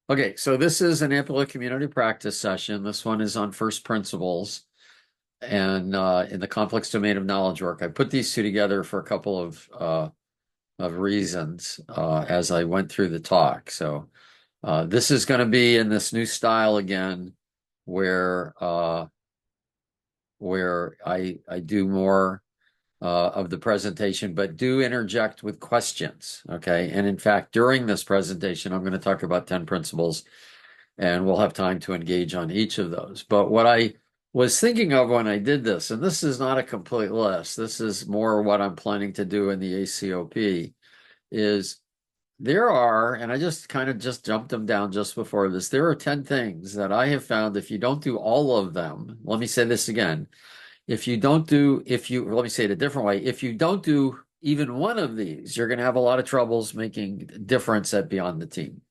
Okay, so this is an Amplio community practice session. This one is on first principles and in the complex domain of knowledge work. I put these two together for a couple of reasons as I went through the talk. So this is going to be in this new style again, where I do more of the presentation, but do interject with questions. Okay, and in fact, during this presentation, I'm going to talk about 10 principles and we'll have time to engage on each of those. But what I was thinking of when I did this, and this is not a complete list, this is more what I'm planning to do in the ACOP, is there are, and I just kind of just jumped them down just before this, there are 10 things that I have found if you don't do all of them, let me say this again, let me say it a different way, if you don't do even one of these, you're going to have a lot of troubles making a difference at Beyond the Team.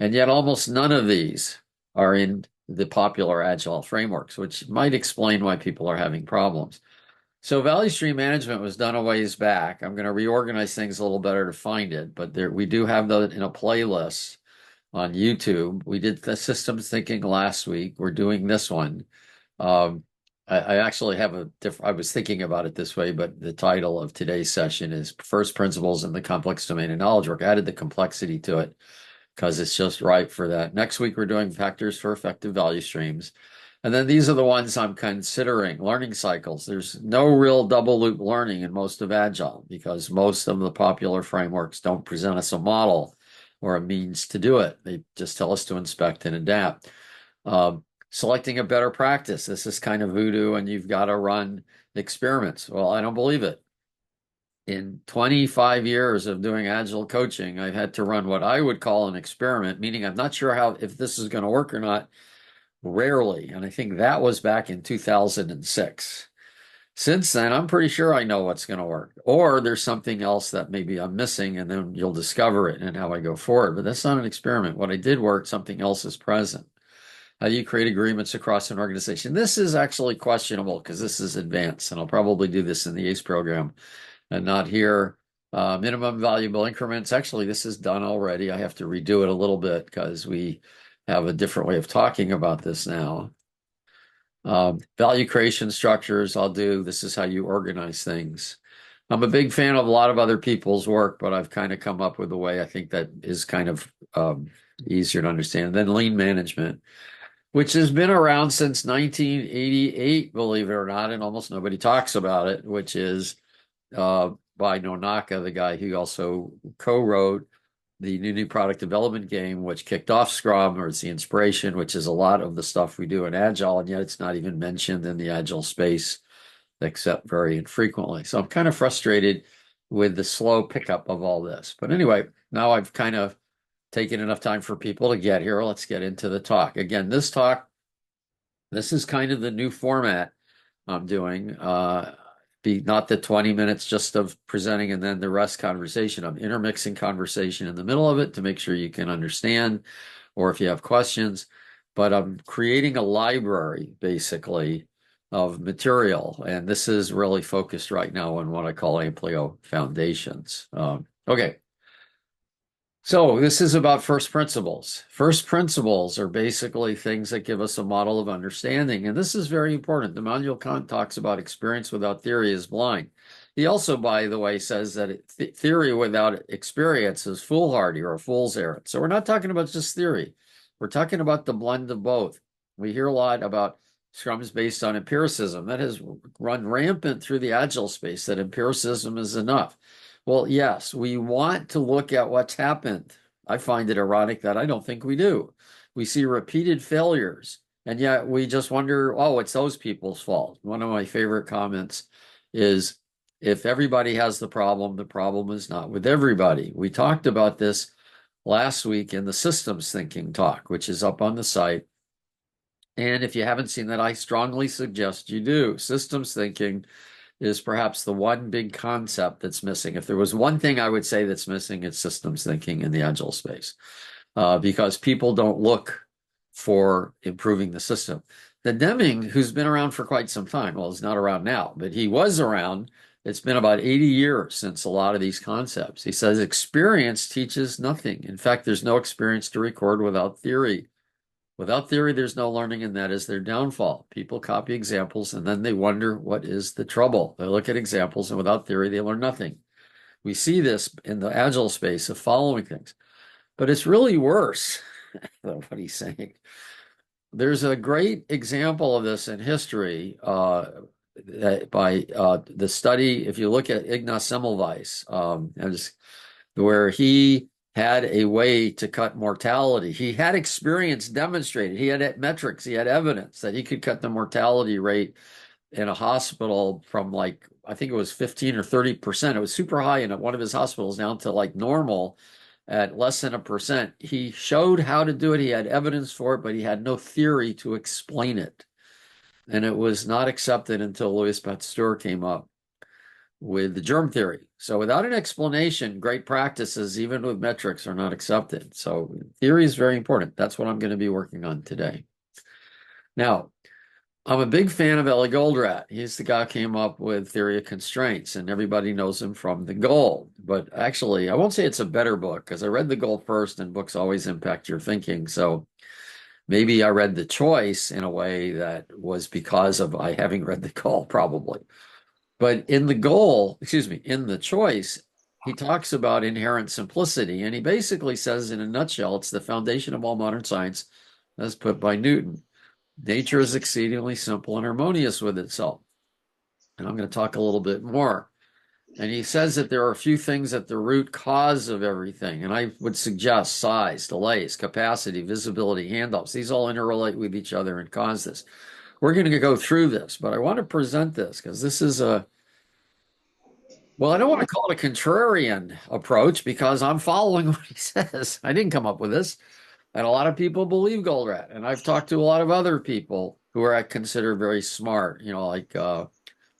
And yet almost none of these are in the popular agile frameworks, which might explain why people are having problems. So value stream management was done a ways back. I'm going to reorganize things a little better to find it, but we do have that in a playlist on YouTube. We did the systems thinking last week. We're doing this one. Um, I actually have I was thinking about it this way, but the title of today's session is First Principles in the Complex Domain of Knowledge Work. I added the complexity to it because it's just right for that. Next week, we're doing factors for effective value streams. And then these are the ones I'm considering. Learning cycles. There's no real double loop learning in most of Agile because most of the popular frameworks don't present us a model or a means to do it. They just tell us to inspect and adapt. Selecting a better practice. This is kind of voodoo and you've got to run experiments. Well, I don't believe it. In 25 years of doing agile coaching, I've had to run what I would call an experiment, meaning I'm not sure if this is going to work or not, rarely. And I think that was back in 2006. Since then, I'm pretty sure I know what's going to work. Or there's something else that maybe I'm missing, and then you'll discover it and how I go forward. But that's not an experiment. What I did work, something else is present. How do you create agreements across an organization? This is actually questionable because this is advanced, and I'll probably do this in the ACE program and not here. Minimum valuable increments. Actually, this is done already. I have to redo it a little bit because we have a different way of talking about this now. Value creation structures, I'll do. This is how you organize things. I'm a big fan of a lot of other people's work, but I've kind of come up with a way I think that is kind of easier to understand. And then lean management, which has been around since 1988, believe it or not, and almost nobody talks about it, which is by Nonaka, the guy who also co-wrote the new product development game, which kicked off Scrum, or it's the inspiration, which is a lot of the stuff we do in Agile, and yet it's not even mentioned in the Agile space, except very infrequently. So I'm kind of frustrated with the slow pickup of all this. But anyway, now I've kind of taken enough time for people to get here. Let's get into the talk. Again, this is kind of the new format I'm doing. Be not the 20 minutes just of presenting and then the rest conversation. I'm intermixing conversation in the middle of it to make sure you can understand, or if you have questions. But I'm creating a library basically of material, and this is really focused right now on what I call Amplio foundations. Okay. So this is about first principles. First principles are basically things that give us a model of understanding. And this is very important. Immanuel Kant talks about experience without theory is blind. He also, by the way, says that theory without experience is foolhardy or a fool's errand. So we're not talking about just theory. We're talking about the blend of both. We hear a lot about Scrums based on empiricism. That has run rampant through the agile space, that empiricism is enough. Well, yes, we want to look at what's happened. I find it ironic that I don't think we do. We see repeated failures, and yet we just wonder, oh, it's those people's fault. One of my favorite comments is, if everybody has the problem is not with everybody. We talked about this last week in the systems thinking talk, which is up on the site. And if you haven't seen that, I strongly suggest you do. Systems thinking is perhaps the one big concept that's missing. If there was one thing I would say that's missing, it's systems thinking in the agile space, because people don't look for improving the system. The Deming, who's been around for quite some time, well, he's not around now, but he was around It's been about 80 years since a lot of these concepts. He says experience teaches nothing. In fact, there's no experience to record without theory. Without theory, there's no learning, and that is their downfall. People copy examples and then they wonder what is the trouble. They look at examples, and without theory, they learn nothing. We see this in the agile space of following things, but it's really worse than what he's saying. There's a great example of this in history by the study. If you look at Ignaz Semmelweis, where he had a way to cut mortality. He had experience demonstrated. He had metrics. He had evidence that he could cut the mortality rate in a hospital from like, I think it was 15 or 30%. It was super high in one of his hospitals down to like normal at less than 1%. He showed how to do it. He had evidence for it, but he had no theory to explain it. And it was not accepted until Louis Pasteur came up with the germ theory. So without an explanation, great practices, even with metrics, are not accepted. So theory is very important. That's what I'm going to be working on today. Now, I'm a big fan of Ellie Goldratt. He's the guy who came up with theory of constraints, and everybody knows him from The Goal. But actually, I won't say it's a better book because I read The Goal first, and books always impact your thinking. So maybe I read The Choice in a way that was because of I having read The Goal, probably. But in The Goal, excuse me, in The Choice, he talks about inherent simplicity. And he basically says, in a nutshell, it's the foundation of all modern science, as put by Newton. Nature is exceedingly simple and harmonious with itself. And I'm going to talk a little bit more. And he says that there are a few things at the root cause of everything. And I would suggest size, delays, capacity, visibility, handoffs. These all interrelate with each other and cause this. We're going to go through this, but I want to present this because this is well, I don't want to call it a contrarian approach because I'm following what he says. I didn't come up with this. And a lot of people believe Goldratt. And I've talked to a lot of other people who are I consider very smart, like Don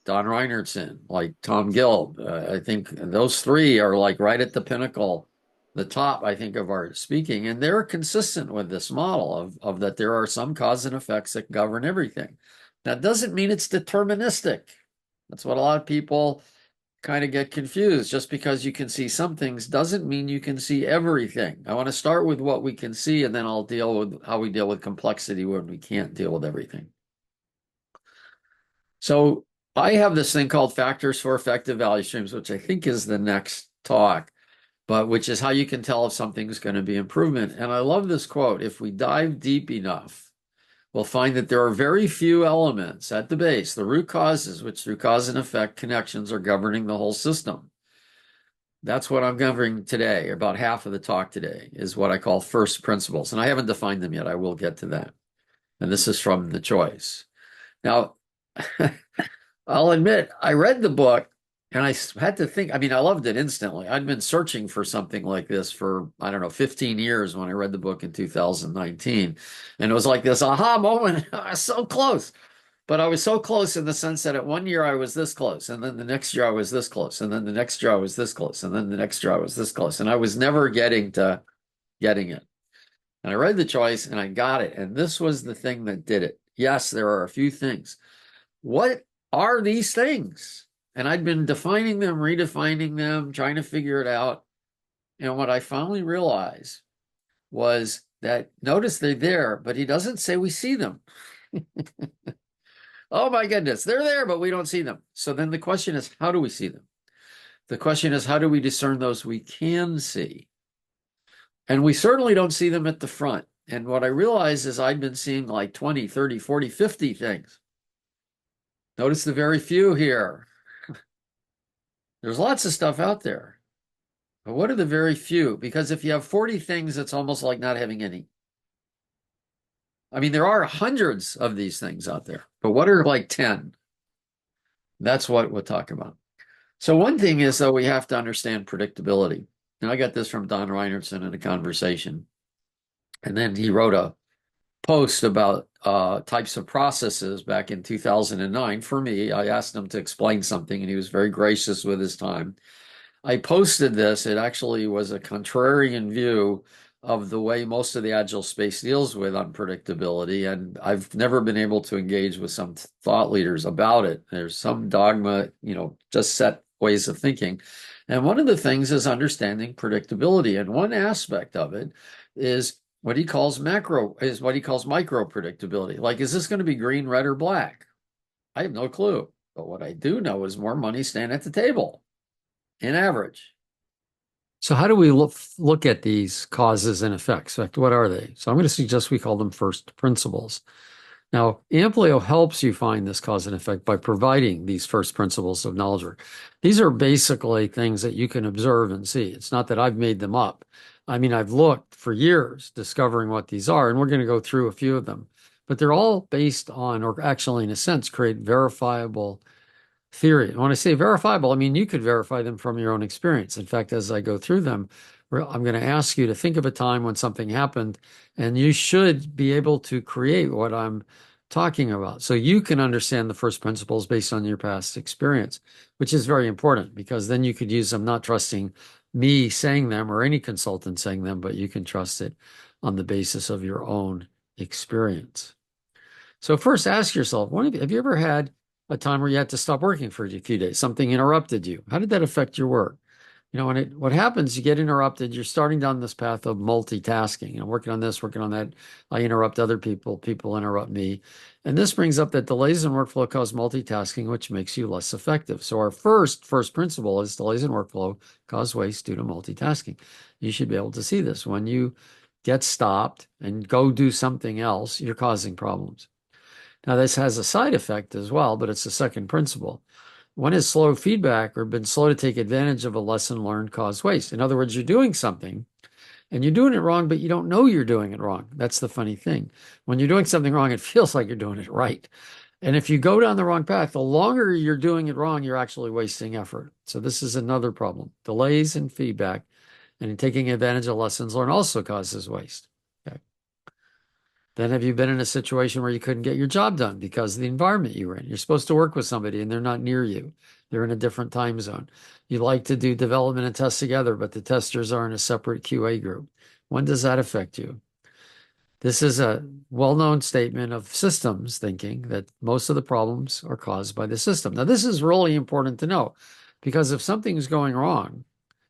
Reinertson, like Tom Gill. I think those three are like right at the pinnacle, the top, I think, of our speaking. And they're consistent with this model of that there are some cause and effects that govern everything. That doesn't mean it's deterministic. That's what a lot of people kind of get confused. Just because you can see some things doesn't mean you can see everything. I want to start with what we can see, and then I'll deal with how we deal with complexity when we can't deal with everything. So I have this thing called factors for effective value streams, which I think is the next talk, but which is how you can tell if something's going to be improvement. And I love this quote: if we dive deep enough, we'll find that there are very few elements at the base, the root causes, which through cause and effect connections are governing the whole system. That's what I'm covering today. About half of the talk today is what I call first principles. And I haven't defined them yet. I will get to that. And this is from The Choice. Now, I'll admit, I read the book and I had to think. I mean, I loved it instantly. I'd been searching for something like this for, I don't know, 15 years when I read the book in 2019. And it was like this aha moment. I was so close. But I was so close in the sense that at one year I was this close, and then the next year I was this close, and then the next year I was this close, and then the next year I was this close. And I was never getting to getting it. And I read The Choice and I got it. And this was the thing that did it. Yes, there are a few things. What are these things? And I'd been defining them, redefining them, trying to figure it out. And what I finally realized was that notice they're there, but he doesn't say we see them. Oh my goodness, they're there, but we don't see them. So then the question is, how do we see them? The question is, how do we discern those we can see? And we certainly don't see them at the front. And what I realized is I'd been seeing like 20, 30, 40, 50 things. Notice the very few here. There's lots of stuff out there. But what are the very few? Because if you have 40 things, it's almost like not having any. I mean, there are hundreds of these things out there, but what are like 10? That's what we'll talk about. So one thing is, though, we have to understand predictability. And I got this from Don Reinertson in a conversation. And then he wrote a post about types of processes back in 2009. For me, I asked him to explain something, and he was very gracious with his time. I posted this. It actually was a contrarian view of the way most of the agile space deals with unpredictability. And I've never been able to engage with some thought leaders about it. There's some dogma, just set ways of thinking. And one of the things is understanding predictability. And one aspect of it is what he calls what he calls micro predictability. Like, is this going to be green, red, or black? I have no clue. But what I do know is more money stand at the table in average. So how do we look at these causes and effects? Like, what are they? So I'm going to suggest we call them first principles. Now, Amplio helps you find this cause and effect by providing these first principles of knowledge work. These are basically things that you can observe and see. It's not that I've made them up. I mean, I've looked for years discovering what these are, and we're going to go through a few of them. But they're all based on, or actually, in a sense, create verifiable theory. And when I say verifiable, I mean you could verify them from your own experience. In fact, as I go through them, I'm going to ask you to think of a time when something happened, and you should be able to create what I'm talking about. So you can understand the first principles based on your past experience, which is very important because then you could use them not trusting me saying them or any consultant saying them, but you can trust it on the basis of your own experience. So first ask yourself, have you ever had a time where you had to stop working for a few days? Something interrupted you. How did that affect your work? What happens, you get interrupted, you're starting down this path of multitasking, working on this, working on that. I interrupt other people, people interrupt me. And this brings up that delays in workflow cause multitasking, which makes you less effective. So our first principle is delays in workflow cause waste due to multitasking. You should be able to see this. When you get stopped and go do something else, you're causing problems. Now, this has a side effect as well, but it's the second principle. One is slow feedback or been slow to take advantage of a lesson learned cause waste. In other words, you're doing something and you're doing it wrong, but you don't know you're doing it wrong. That's the funny thing. When you're doing something wrong, it feels like you're doing it right. And if you go down the wrong path, the longer you're doing it wrong, you're actually wasting effort. So this is another problem. Delays in feedback and taking advantage of lessons learned also causes waste. Okay. Then have you been in a situation where you couldn't get your job done because of the environment you were in? You're supposed to work with somebody and they're not near you. They're in a different time zone. You like to do development and tests together, but the testers are in a separate QA group. When does that affect you? This is a well-known statement of systems thinking that most of the problems are caused by the system. Now, this is really important to know because if something's going wrong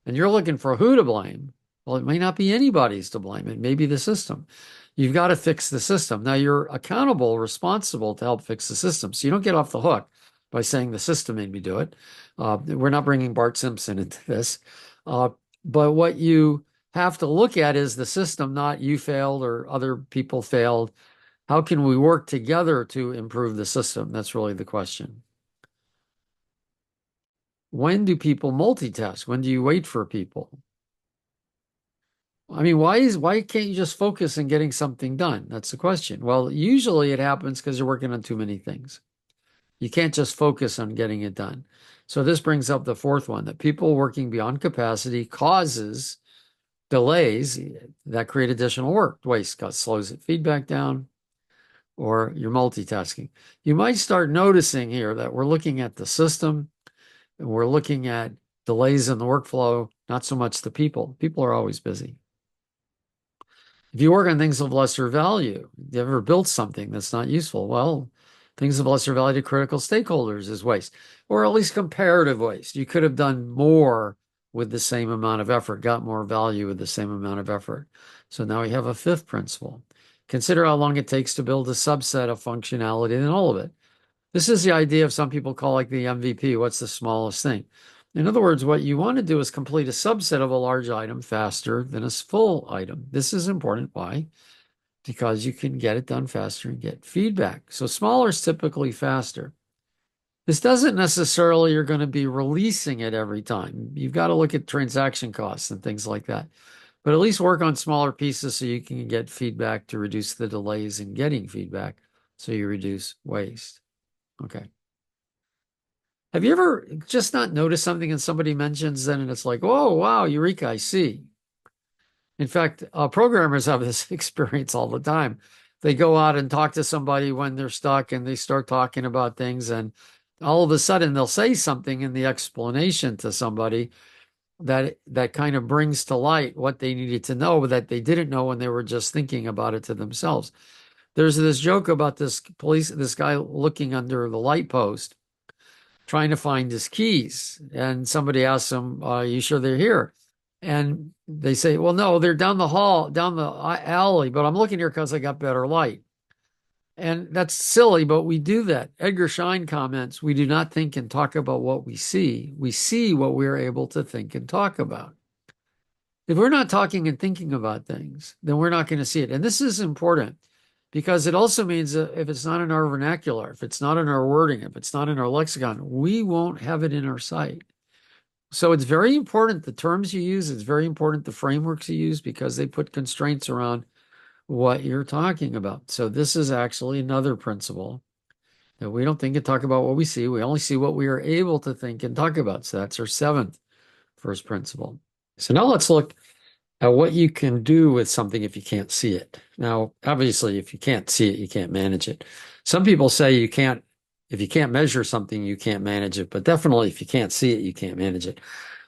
and you're looking for who to blame, well, it may not be anybody's to blame. It may be the system. You've got to fix the system. Now, you're accountable, responsible to help fix the system. So you don't get off the hook by saying the system made me do it. We're not bringing Bart Simpson into this. But what you have to look at is the system, not you failed or other people failed. How can we work together to improve the system? That's really the question. When do people multitask? When do you wait for people? I mean, why can't you just focus on getting something done? That's the question. Well, usually it happens because you're working on too many things. You can't just focus on getting it done. So this brings up the fourth one, that people working beyond capacity causes delays that create additional work. Waste slows it feedback down, or you're multitasking. You might start noticing here that we're looking at the system and we're looking at delays in the workflow, not so much the people. People are always busy. If you work on things of lesser value, you ever built something that's not useful? Well, things of lesser value to critical stakeholders is waste, or at least comparative waste. You could have done more with the same amount of effort, got more value with the same amount of effort. So now we have a fifth principle. Consider how long it takes to build a subset of functionality than all of it. This is the idea of some people call like the MVP. What's the smallest thing? In other words, what you want to do is complete a subset of a large item faster than a full item. This is important. Why? Because you can get it done faster and get feedback. So smaller is typically faster. This doesn't necessarily you're going to be releasing it every time. You've got to look at transaction costs and things like that. But at least work on smaller pieces so you can get feedback to reduce the delays in getting feedback so you reduce waste. Okay. Have you ever just not noticed something and somebody mentions then and it's like, oh, wow, eureka, I see. In fact, programmers have this experience all the time. They go out and talk to somebody when they're stuck and they start talking about things, and all of a sudden they'll say something in the explanation to somebody, that kind of brings to light what they needed to know that they didn't know when they were just thinking about it to themselves. There's this joke about this guy looking under the light post, trying to find his keys. And somebody asks him, you sure they're here? And they say, well, no, they're down the hall, down the alley, but I'm looking here because I got better light. And that's silly, but we do that. Edgar Schein comments, we do not think and talk about what we see. We see what we are able to think and talk about. If we're not talking and thinking about things, then we're not going to see it. And this is important because it also means that if it's not in our vernacular, if it's not in our wording, if it's not in our lexicon, we won't have it in our sight. So it's very important the terms you use, it's very important the frameworks you use because they put constraints around what you're talking about. So this is actually another principle that we don't think and talk about what we see. We only see what we are able to think and talk about. So that's our seventh first principle. So now let's look what you can do with something if you can't see it. Now, obviously, if you can't see it, you can't manage it. Some people say if you can't measure something, you can't manage it, but definitely if you can't see it, you can't manage it.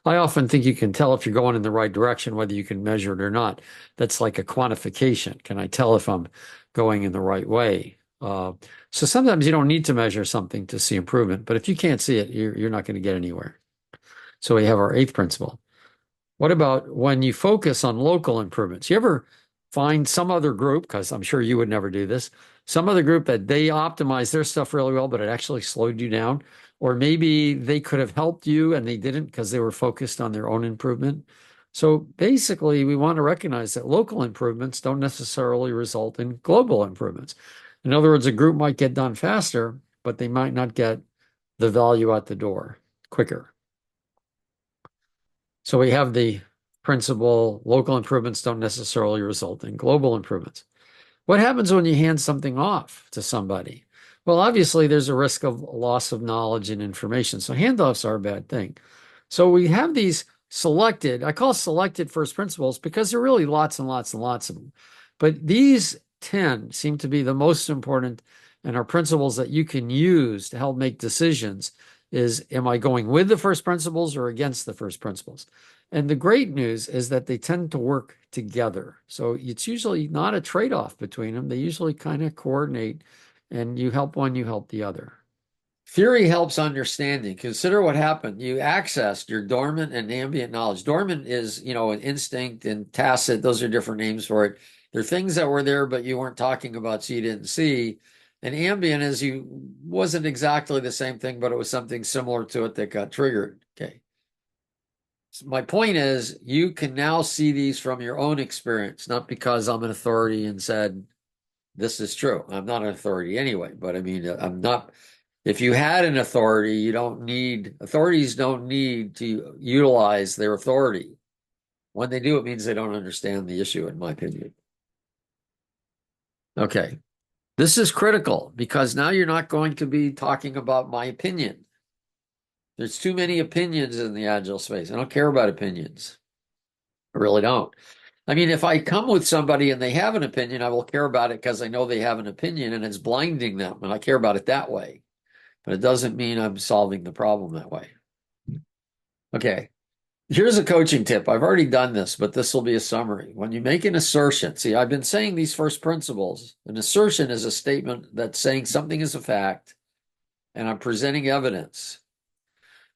I often think you can tell if you're going in the right direction, whether you can measure it or not. That's like a quantification. Can I tell if I'm going in the right way? So sometimes you don't need to measure something to see improvement, but if you can't see it, you're not going to get anywhere. So we have our eighth principle. What about when you focus on local improvements? You ever find some other group, because I'm sure you would never do this, some other group that they optimize their stuff really well, but it actually slowed you down? Or maybe they could have helped you and they didn't because they were focused on their own improvement. So basically, we want to recognize that local improvements don't necessarily result in global improvements. In other words, a group might get done faster, but they might not get the value at the door quicker. So we have the principle local improvements don't necessarily result in global improvements. What happens when you hand something off to somebody? Well, obviously, there's a risk of loss of knowledge and information. So handoffs are a bad thing. So we have these selected, I call selected first principles because there are really lots and lots and lots of them. But these 10 seem to be the most important and are principles that you can use to help make decisions is, am I going with the first principles or against the first principles? And the great news is that they tend to work together. So it's usually not a trade-off between them. They usually kind of coordinate, and you help one, you help the other. Theory helps understanding. Consider what happened. You accessed your dormant and ambient knowledge. Dormant is, an instinct, and tacit, those are different names for it. They're things that were there, but you weren't talking about, so you didn't see. And ambient is you wasn't exactly the same thing, but it was something similar to it that got triggered. Okay. So my point is, you can now see these from your own experience, not because I'm an authority and said this is true. I'm not an authority anyway, but I mean, I'm not. If you had an authority, authorities don't need to utilize their authority. When they do, it means they don't understand the issue, in my opinion. Okay. This is critical because now you're not going to be talking about my opinion. There's too many opinions in the agile space. I don't care about opinions. I really don't. I mean, if I come with somebody and they have an opinion, I will care about it because I know they have an opinion and it's blinding them, and I care about it that way. But it doesn't mean I'm solving the problem that way. Okay. Here's a coaching tip. I've already done this, but this will be a summary. When you make an assertion, see, I've been saying these first principles. An assertion is a statement that's saying something is a fact, and I'm presenting evidence.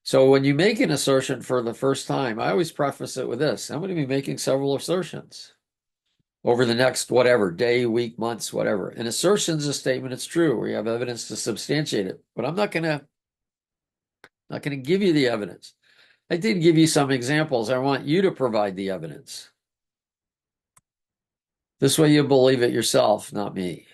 So when you make an assertion for the first time, I always preface it with this. I'm going to be making several assertions over the next whatever, day, week, months, whatever. An assertion is a statement, it's true. We have evidence to substantiate it, but I'm not going to give you the evidence. I did give you some examples. I want you to provide the evidence. This way you believe it yourself, not me.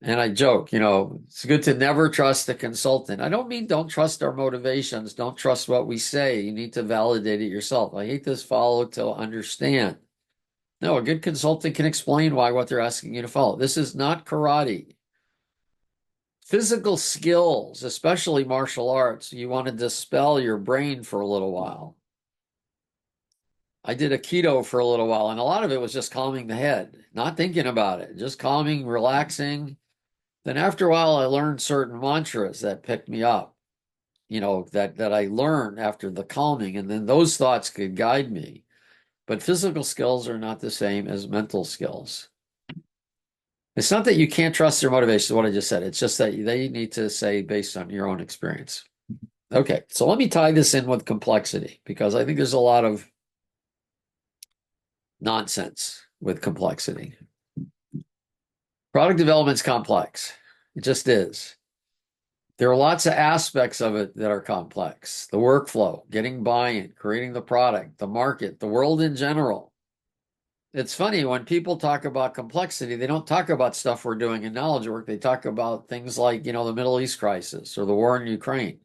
And I joke, it's good to never trust a consultant. I don't mean don't trust our motivations. Don't trust what we say. You need to validate it yourself. I hate this follow to understand. No, a good consultant can explain why what they're asking you to follow. This is not karate. Physical skills, especially martial arts, you want to dispel your brain for a little while. I did a keto for a little while, and a lot of it was just calming the head, not thinking about it, just calming, relaxing. Then after a while, I learned certain mantras that picked me up. that I learn after the calming, and then those thoughts could guide me. But physical skills are not the same as mental skills. It's not that you can't trust their motivation, what I just said. It's just that they need to say based on your own experience. Okay, so let me tie this in with complexity because I think there's a lot of nonsense with complexity. Product development's complex. It just is. There are lots of aspects of it that are complex. The workflow, getting buy-in, creating the product, the market, the world in general. It's funny when people talk about complexity, they don't talk about stuff we're doing in knowledge work. They talk about things like, the Middle East crisis or the war in Ukraine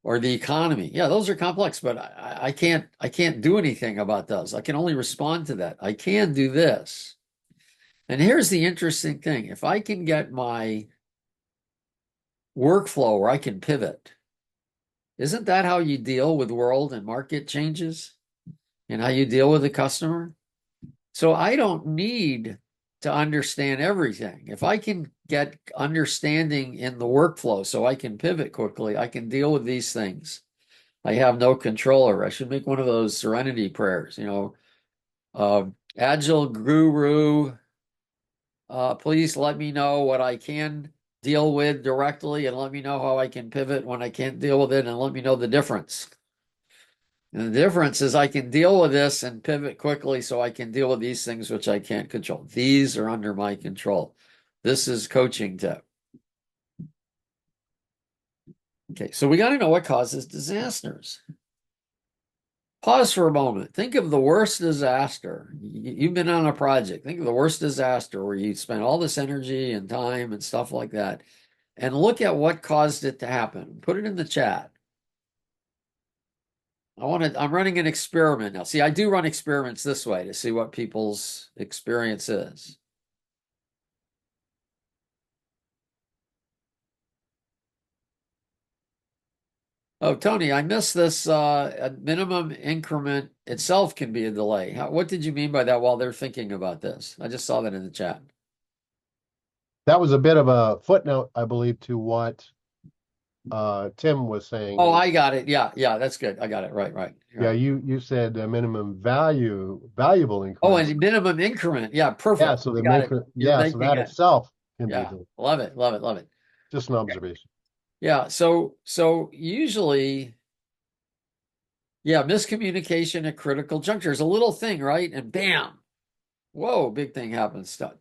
or the economy. Yeah, those are complex, but I can't do anything about those. I can only respond to that. I can do this. And here's the interesting thing. If I can get my workflow where I can pivot, isn't that how you deal with world and market changes and how you deal with the customer? So I don't need to understand everything. If I can get understanding in the workflow so I can pivot quickly, I can deal with these things. I have no control over. I should make one of those serenity prayers, Agile guru, please let me know what I can deal with directly and let me know how I can pivot when I can't deal with it and let me know the difference. And the difference is I can deal with this and pivot quickly so I can deal with these things which I can't control. These are under my control. This is coaching tip. Okay, so we got to know what causes disasters. Pause for a moment. Think of the worst disaster. You've been on a project. Think of the worst disaster where you spent all this energy and time and stuff like that. And look at what caused it to happen. Put it in the chat. I'm running an experiment now. See, I do run experiments this way to see what people's experience is. Oh, Tony, I missed this. A minimum increment itself can be a delay. What did you mean by that while they're thinking about this? I just saw that in the chat. That was a bit of a footnote, I believe, to what Tim was saying. Oh, I got it. Yeah, yeah, that's good. I got it. Right, right. Yeah, Right. you said a minimum valuable Oh, increment. and minimum increment. Yeah, Yeah, perfect. so I the got it. You're yeah, so making that it. itself can be a Yeah, delay. love it, love it, love it. Just an observation. Yeah, so usually, yeah, miscommunication at critical junctures, a little thing, right? And bam, whoa, big thing happens. Stuff.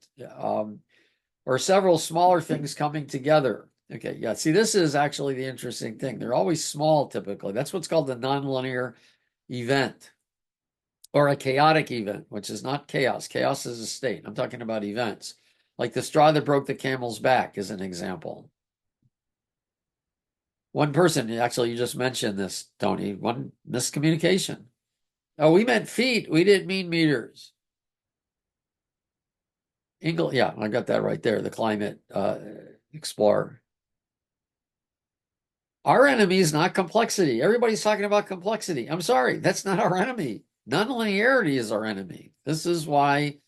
Or several smaller things coming together. Okay, yeah. See, this is actually the interesting thing. They're always small typically. That's what's called the nonlinear event or a chaotic event, which is not chaos. Chaos is a state. I'm talking about events. Like the straw that broke the camel's back is an example. One person, actually, you just mentioned this, Tony, one miscommunication. Oh, we meant feet. We didn't mean meters. Yeah, I got that right there. The climate explorer. Our enemy is not complexity. Everybody's talking about complexity. I'm sorry, that's not our enemy. Nonlinearity is our enemy. This is why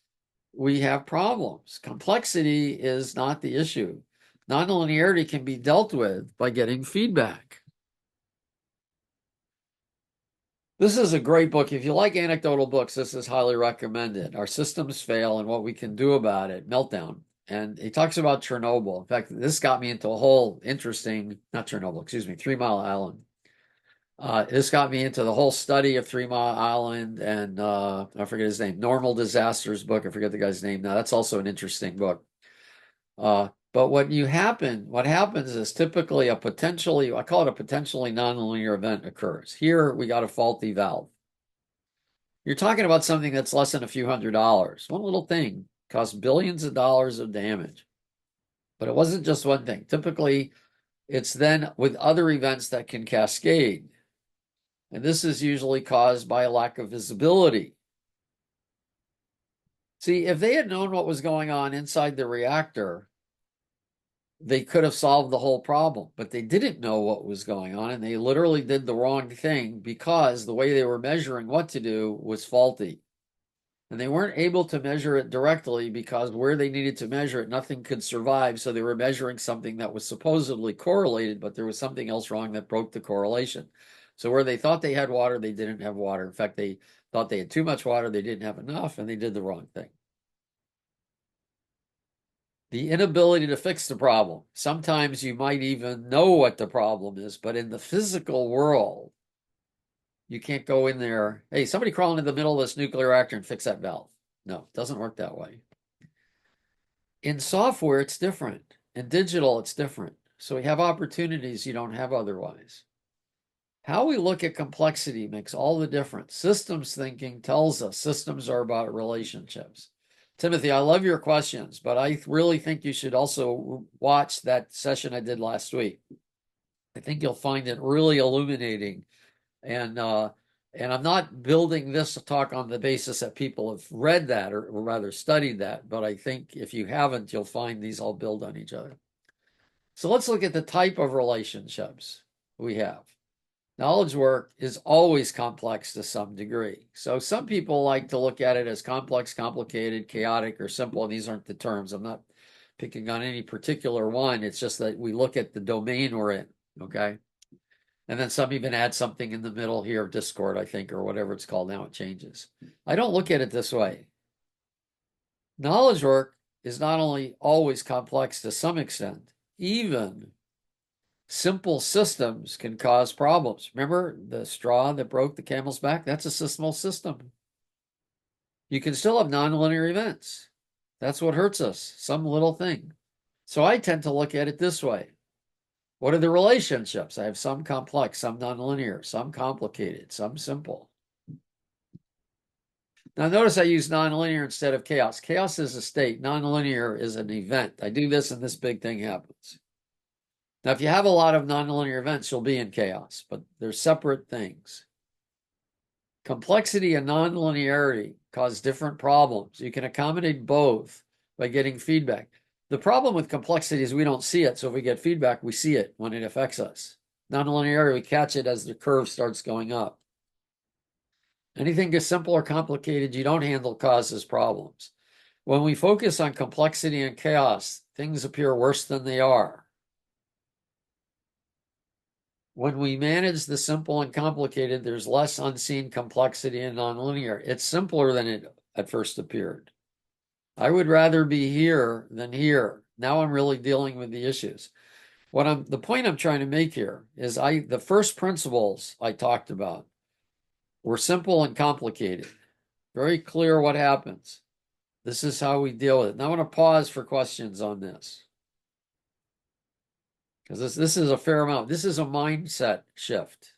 we have problems. Complexity is not the issue. Nonlinearity can be dealt with by getting feedback. This is a great book. If you like anecdotal books, this is highly recommended. Our Systems Fail and What We Can Do About It, Meltdown. And he talks about Chernobyl. In fact, this got me into a whole interesting, not Chernobyl, excuse me, 3 Mile Island. This got me into the whole study of 3 Mile Island and I forget his name, Normal Disasters book. I forget the guy's name now. That's also an interesting book. But what happens is typically I call it a potentially nonlinear event occurs. Here we got a faulty valve. You're talking about something that's less than a few $100s. One little thing caused billions of dollars of damage. But it wasn't just one thing. Typically, it's then with other events that can cascade. And this is usually caused by a lack of visibility. See, if they had known what was going on inside the reactor, they could have solved the whole problem, but they didn't know what was going on, and they literally did the wrong thing because the way they were measuring what to do was faulty. And they weren't able to measure it directly because where they needed to measure it, nothing could survive. So they were measuring something that was supposedly correlated, but there was something else wrong that broke the correlation. So where they thought they had water, they didn't have water. In fact, they thought they had too much water, they didn't have enough, and they did the wrong thing. The inability to fix the problem. Sometimes you might even know what the problem is, but in the physical world, you can't go in there. Hey, somebody crawl into the middle of this nuclear reactor and fix that valve. No, it doesn't work that way. In software, it's different. In digital, it's different. So we have opportunities you don't have otherwise. How we look at complexity makes all the difference. Systems thinking tells us systems are about relationships. Timothy, I love your questions, but I really think you should also watch that session I did last week. I think you'll find it really illuminating. And I'm not building this talk on the basis that people have read that or rather studied that, but I think if you haven't, you'll find these all build on each other. So let's look at the type of relationships we have. Knowledge work is always complex to some degree. So some people like to look at it as complex, complicated, chaotic, or simple. And these aren't the terms. I'm not picking on any particular one. It's just that we look at the domain we're in. Okay. And then some even add something in the middle here, Discord, I think, or whatever it's called now. It changes. I don't look at it this way. Knowledge work is not only always complex to some extent, even simple systems can cause problems. Remember the straw that broke the camel's back? That's a systemal system. You can still have nonlinear events. That's what hurts us, some little thing. So I tend to look at it this way. What are the relationships? I have some complex, some nonlinear, some complicated, some simple. Now notice I use nonlinear instead of chaos. Chaos is a state. Nonlinear is an event. I do this and this big thing happens. Now, if you have a lot of nonlinear events, you'll be in chaos, but they're separate things. Complexity and nonlinearity cause different problems. You can accommodate both by getting feedback. The problem with complexity is we don't see it. So if we get feedback, we see it when it affects us. Nonlinearity, we catch it as the curve starts going up. Anything gets simple or complicated you don't handle causes problems. When we focus on complexity and chaos, things appear worse than they are. When we manage the simple and complicated, there's less unseen complexity and nonlinear. It's simpler than it at first appeared. I would rather be here than here. Now I'm really dealing with the issues. The point I'm trying to make here is the first principles I talked about were simple and complicated. Very clear what happens. This is how we deal with it. Now I want to pause for questions on this. Because this is a fair amount. This is a mindset shift.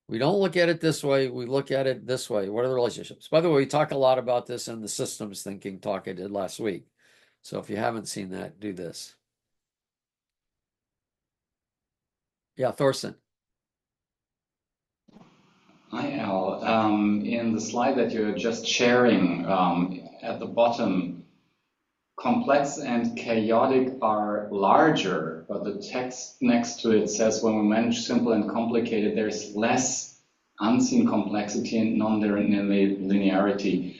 We don't look at it this way. We look at it this way. What are the relationships? By the way, we talk a lot about this in the systems thinking talk I did last week. So if you haven't seen that, do this. Yeah, Thorsten. Hi, Al. In the slide that you're just sharing, at the bottom, complex and chaotic are larger, but the text next to it says when we manage simple and complicated, there's less unseen complexity and non-linearity.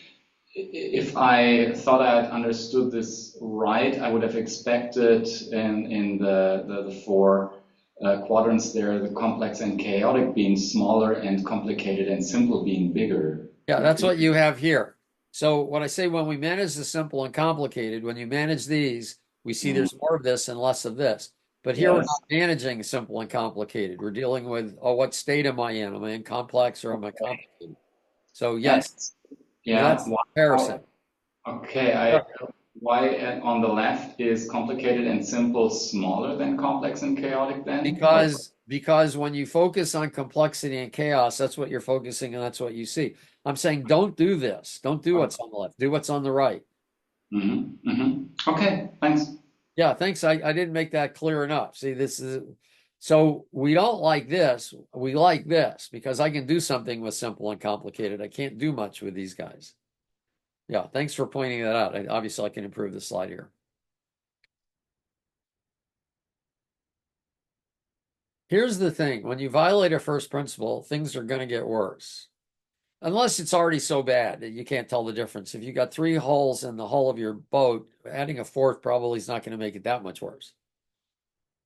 If I thought I had understood this right, I would have expected in the four quadrants there, the complex and chaotic being smaller and complicated and simple being bigger. Yeah, that's what you have here. So when I say when we manage the simple and complicated, when you manage these, we see there's more of this and less of this. But here we're not managing simple and complicated. We're dealing with, oh, what state am I in? Am I in complex or am I complicated? So yes, that's the comparison. Okay, why on the left is complicated and simple smaller than complex and chaotic then? Because when you focus on complexity and chaos, that's what you're focusing on, that's what you see. I'm saying don't do this. Don't do what's on the left. Do what's on the right. Okay, thanks. Yeah, thanks. I didn't make that clear enough. See, so we don't like this. We like this because I can do something with simple and complicated. I can't do much with these guys. Yeah, thanks for pointing that out. Obviously, I can improve the slide here. Here's the thing. When you violate a first principle, things are going to get worse. Unless it's already so bad that you can't tell the difference. If you got 3 holes in the hull of your boat, adding a fourth probably is not going to make it that much worse.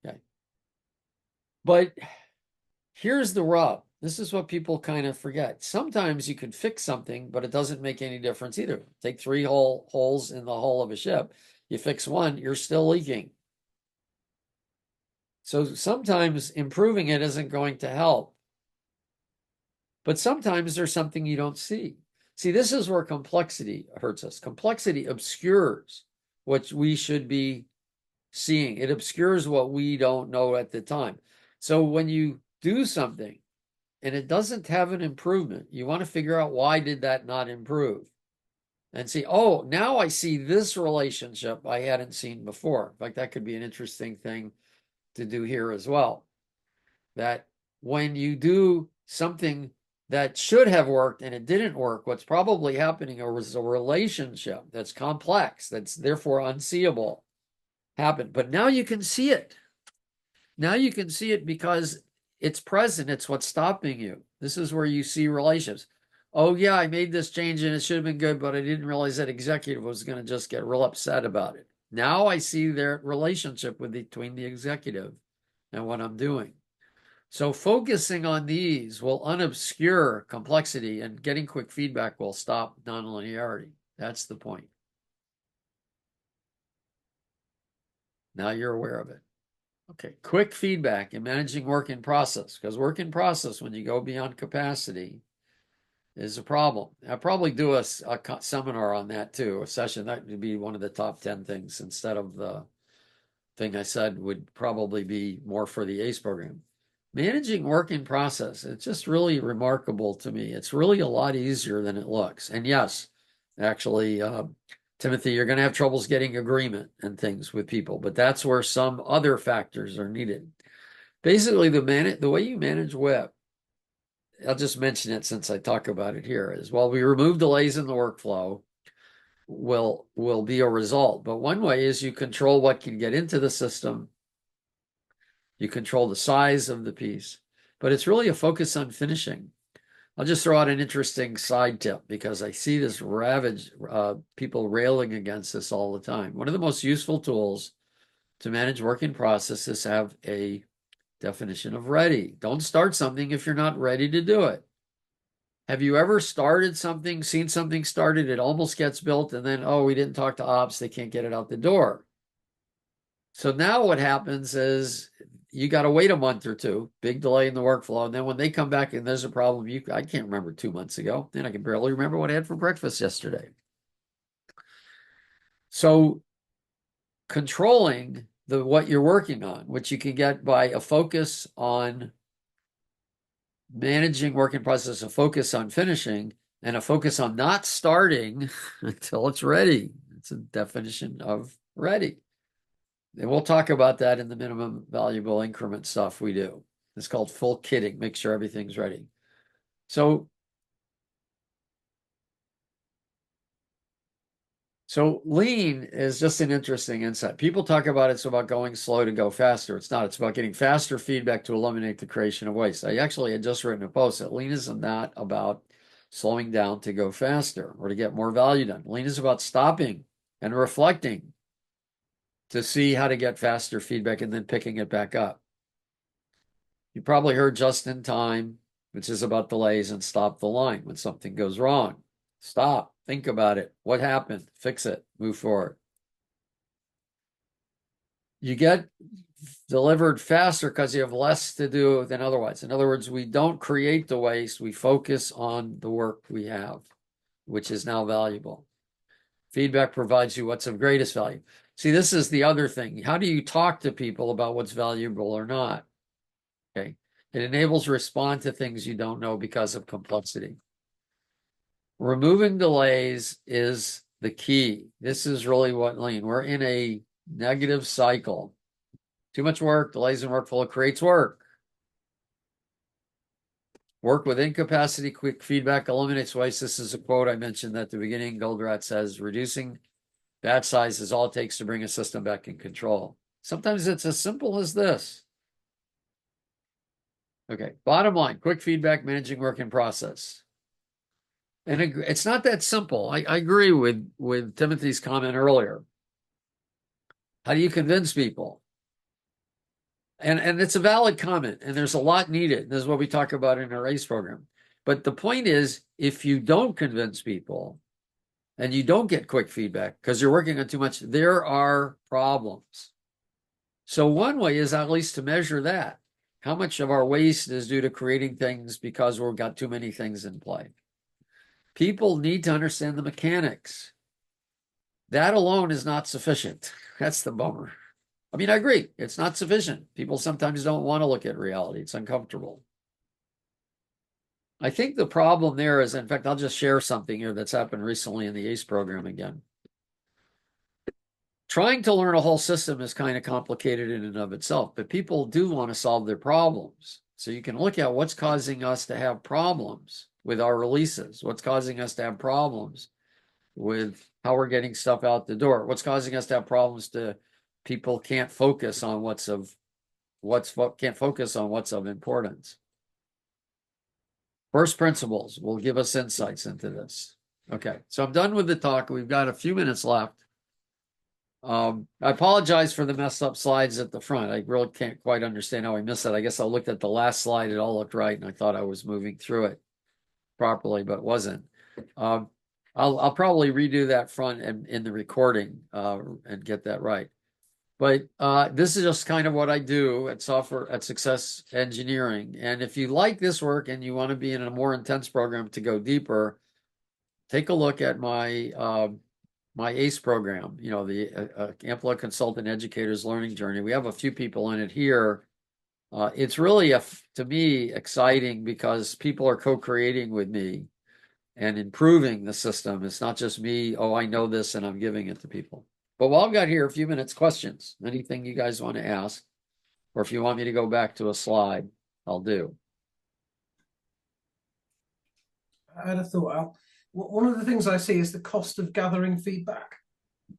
Okay. But here's the rub. This is what people kind of forget. Sometimes you can fix something, but it doesn't make any difference either. Take 3 holes in the hull of a ship. You fix one, you're still leaking. So sometimes improving it isn't going to help. But sometimes there's something you don't see. See, this is where complexity hurts us. Complexity obscures what we should be seeing. It obscures what we don't know at the time. So when you do something and it doesn't have an improvement, you want to figure out why did that not improve? And see, oh, now I see this relationship I hadn't seen before. In fact, that could be an interesting thing to do here as well. That when you do something that should have worked and it didn't work, what's probably happening is a relationship that's complex, that's therefore unseeable, happened. But now you can see it. Now you can see it because it's present. It's what's stopping you. This is where you see relationships. Oh, yeah, I made this change and it should have been good, but I didn't realize that executive was going to just get real upset about it. Now I see their relationship between the executive and what I'm doing. So focusing on these will unobscure complexity, and getting quick feedback will stop nonlinearity. That's the point. Now you're aware of it. Okay, quick feedback in managing work in process, because work in process, when you go beyond capacity, is a problem. I'll probably do a seminar on that too, a session. That would be one of the top 10 things instead of the thing I said would probably be more for the ACE program. Managing work in process, it's just really remarkable to me. It's really a lot easier than it looks. And yes, actually, Timothy, you're going to have troubles getting agreement and things with people, but that's where some other factors are needed. Basically, the way you manage WIP, I'll just mention it since I talk about it here, is while we remove delays in the workflow, will be a result. But one way is you control what can get into the system. You control the size of the piece, but it's really a focus on finishing. I'll just throw out an interesting side tip because I see this ravage, people railing against this all the time. One of the most useful tools to manage work in process is have a definition of ready. Don't start something if you're not ready to do it. Have you ever started something, seen something started, it almost gets built, and then, oh, we didn't talk to ops, they can't get it out the door. So now what happens is you got to wait a month or two, big delay in the workflow. And then when they come back and there's a problem, I can't remember 2 months ago, and I can barely remember what I had for breakfast yesterday. So controlling what you're working on, which you can get by a focus on managing work in process, a focus on finishing, and a focus on not starting until it's ready. It's a definition of ready. And we'll talk about that in the minimum valuable increment stuff we do. It's called full kitting, make sure everything's ready. So lean is just an interesting insight. People talk about it's about going slow to go faster. It's not. It's about getting faster feedback to eliminate the creation of waste. I actually had just written a post that lean is not about slowing down to go faster or to get more value done. Lean is about stopping and reflecting to see how to get faster feedback and then picking it back up. You probably heard just in time, which is about delays, and stop the line when something goes wrong. Stop, think about it. What happened? Fix it, move forward. You get delivered faster because you have less to do than otherwise. In other words, we don't create the waste, we focus on the work we have, which is now valuable. Feedback provides you what's of greatest value. See, this is the other thing. How do you talk to people about what's valuable or not? Okay. It enables respond to things you don't know because of complexity. Removing delays is the key. This is really what lean. We're in a negative cycle. Too much work, delays in workflow creates work. Work with incapacity, quick feedback eliminates waste. This is a quote I mentioned at the beginning. Goldratt says, reducing batch size is all it takes to bring a system back in control. Sometimes it's as simple as this. Okay, bottom line, quick feedback, managing work in process. And it's not that simple. I agree with Timothy's comment earlier. How do you convince people? And it's a valid comment, and there's a lot needed. This is what we talk about in our ACE program. But the point is, if you don't convince people and you don't get quick feedback because you're working on too much, there are problems. So one way is at least to measure that. How much of our waste is due to creating things because we've got too many things in play? People need to understand the mechanics. That alone is not sufficient. That's the bummer. I mean, I agree. It's not sufficient. People sometimes don't want to look at reality. It's uncomfortable. I think the problem there is, in fact, I'll just share something here that's happened recently in the ACE program again. Trying to learn a whole system is kind of complicated in and of itself, but people do want to solve their problems. So you can look at what's causing us to have problems with our releases, what's causing us to have problems with how we're getting stuff out the door, what's causing us to have problems to people can't focus on can't focus on what's of importance. First principles will give us insights into this. Okay, so I'm done with the talk. We've got a few minutes left. I apologize for the messed up slides at the front. I really can't quite understand how I missed that. I guess I looked at the last slide, it all looked right, and I thought I was moving through it properly, but wasn't. I'll probably redo that front and in the recording and get that right. But this is just kind of what I do at Success Engineering. And if you like this work and you want to be in a more intense program to go deeper, take a look at my ACE program, you know, the Amplio Consultant Educators Learning Journey. We have a few people in it here. It's really, to me, exciting because people are co-creating with me and improving the system. It's not just me, oh, I know this and I'm giving it to people. But while I've got here a few minutes, questions, anything you guys want to ask, or if you want me to go back to a slide, I'll do. I had a thought, Al. One of the things I see is the cost of gathering feedback.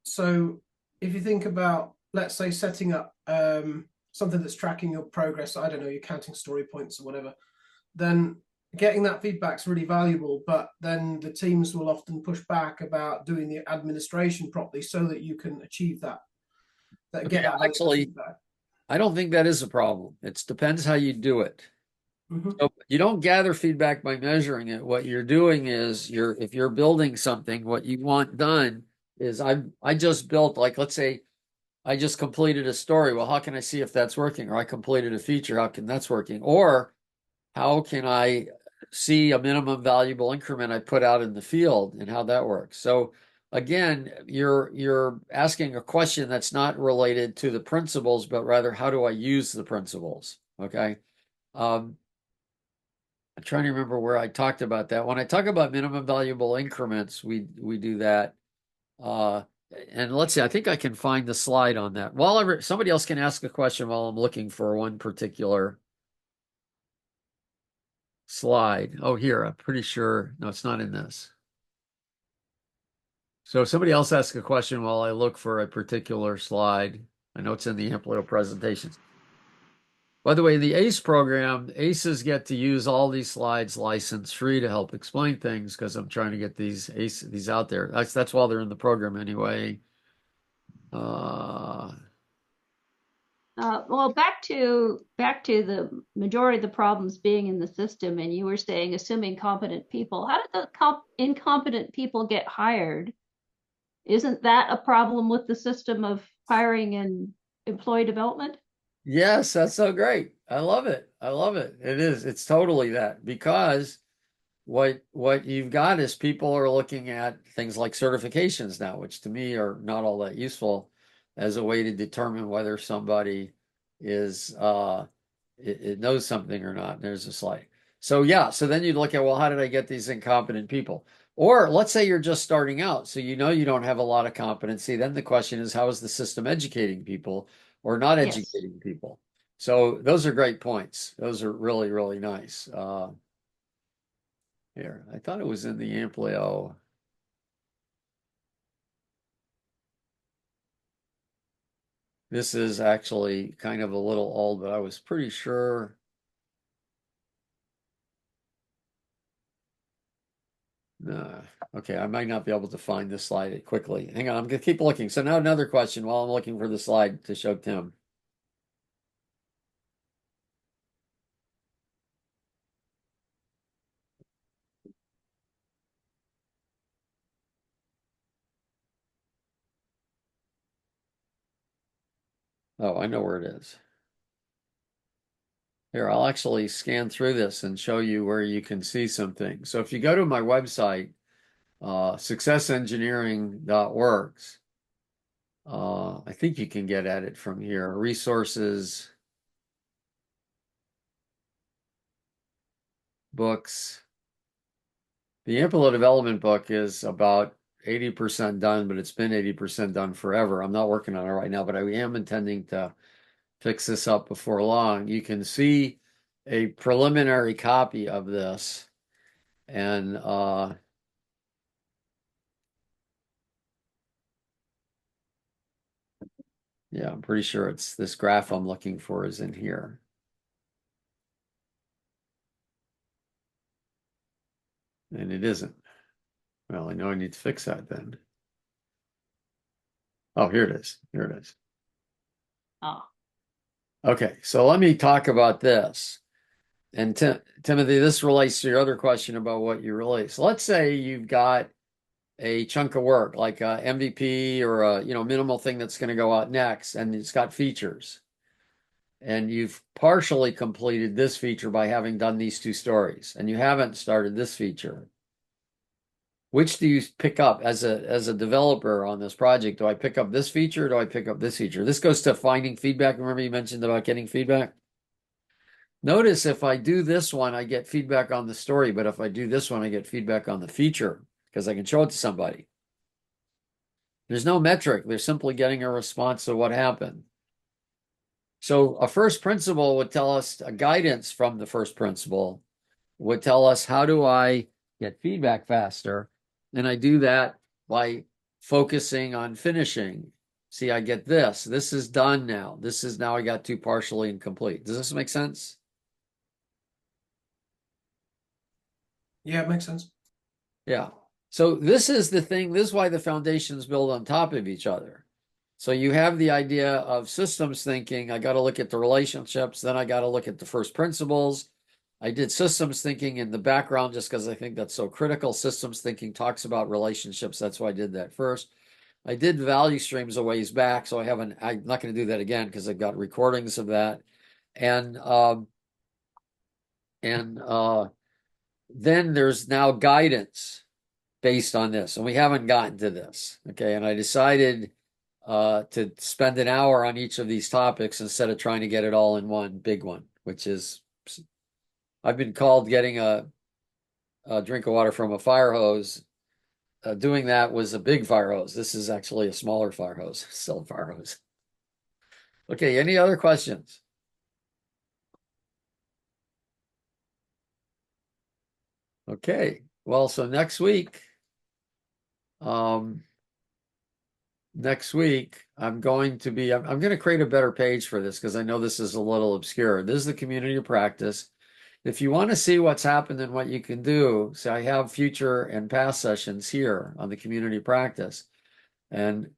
So if you think about, let's say, setting up something that's tracking your progress, I don't know, you're counting story points or whatever, then getting that feedback is really valuable, but then the teams will often push back about doing the administration properly so that you can achieve that get that Actually, feedback. I don't think that is a problem. It depends how you do it. So you don't gather feedback by measuring it. What you're doing is if you're building something, what you want done is I just built, like, let's say I just completed a story. Well, how can I see if that's working? Or I completed a feature, how can that's working? Or how can I see a minimum valuable increment I put out in the field and how that works? So again, you're asking a question that's not related to the principles, but rather how do I use the principles? Okay. I'm trying to remember where I talked about that. When I talk about minimum valuable increments, we do that. And let's see, I think I can find the slide on that. While somebody else can ask a question while I'm looking for one particular slide. Oh, here, I'm pretty sure. No, it's not in this. So if somebody else asks a question while I look for a particular slide. I know it's in the Amplio presentations. By the way, the ACE program, ACEs get to use all these slides license free to help explain things because I'm trying to get these out there. That's why they're in the program anyway. Well, back to the majority of the problems being in the system, and you were saying assuming competent people. How did the incompetent people get hired? Isn't that a problem with the system of hiring and employee development? Yes, that's so great. I love it. I love it. It is. It's totally that because what you've got is people are looking at things like certifications now, which to me are not all that useful as a way to determine whether somebody is it knows something or not. And there's a slide. So yeah, so then you'd look at, well, how did I get these incompetent people? Or let's say you're just starting out, so you know you don't have a lot of competency. Then the question is, how is the system educating people or not Yes. educating people? So those are great points. Those are really, really nice. Here, I thought it was in the Amplio. This is actually kind of a little old, but I was pretty sure. Okay, I might not be able to find this slide quickly. Hang on, I'm gonna keep looking. So now another question while I'm looking for the slide to show Tim. Oh, I know where it is. Here, I'll actually scan through this and show you where you can see some things. So if you go to my website, successengineering.works, I think you can get at it from here. Resources, books. The Amplio development book is about 80% done, but it's been 80% done forever. I'm not working on it right now, but I am intending to fix this up before long. You can see a preliminary copy of this, and yeah, I'm pretty sure it's this graph I'm looking for is in here. And it isn't. Well, I know I need to fix that then. Oh, here it is. Here it is. Oh, Okay, so let me talk about this. And Timothy, this relates to your other question about what you release. Let's say you've got a chunk of work like a MVP or a minimal thing that's going to go out next, and it's got features. And you've partially completed this feature by having done these two stories, and you haven't started this feature. Which do you pick up as a developer on this project? Do I pick up this feature or do I pick up this feature? This goes to finding feedback. Remember you mentioned about getting feedback? Notice if I do this one, I get feedback on the story, but if I do this one, I get feedback on the feature because I can show it to somebody. There's no metric. They're simply getting a response to what happened. So a first principle would tell us a guidance from the first principle would tell us how do I get feedback faster? And I do that by focusing on finishing. See, I get this. This is done now. This is now I got two partially incomplete. Does this make sense? Yeah, it makes sense. Yeah. So this is the thing. This is why the foundations build on top of each other. So you have the idea of systems thinking. I got to look at the relationships. Then I got to look at the first principles. I did systems thinking in the background just because I think that's so critical. Systems thinking talks about relationships. That's why I did that first. I did value streams a ways back, so I'm not going to do that again because I've got recordings of that. And then there's now guidance based on this, and we haven't gotten to this. Okay, and I decided to spend an hour on each of these topics instead of trying to get it all in one big one, which is I've been called getting a drink of water from a fire hose. Doing that was a big fire hose. This is actually a smaller fire hose, still a fire hose. Okay, any other questions? Okay, well, so next week, I'm going to create a better page for this because I know this is a little obscure. This is the community of practice. If you want to see what's happened and what you can do, so I have future and past sessions here on the community practice. And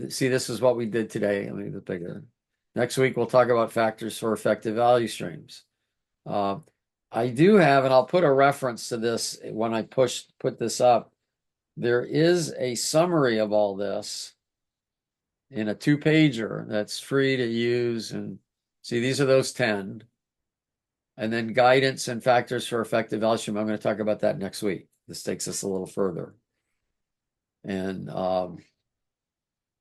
see, this is what we did today. Let me get bigger. Next week, we'll talk about factors for effective value streams. I do have, and I'll put a reference to this when I put this up. There is a summary of all this in a 2-pager that's free to use. And see, these are those 10. And then guidance and factors for effective value stream. I'm going to talk about that next week. This takes us a little further. And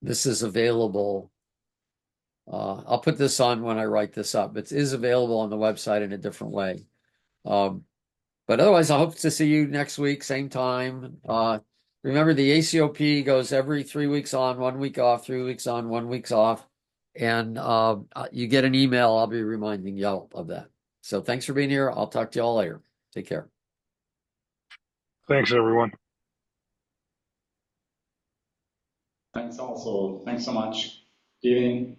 this is available. I'll put this on when I write this up. It is available on the website in a different way. But otherwise, I hope to see you next week, same time. Remember, the ACOP goes every 3 weeks on, 1 week off, 3 weeks on, 1 week off. And you get an email. I'll be reminding you of that. So thanks for being here. I'll talk to you all later. Take care. Thanks, everyone. Thanks also. Thanks so much. Good evening.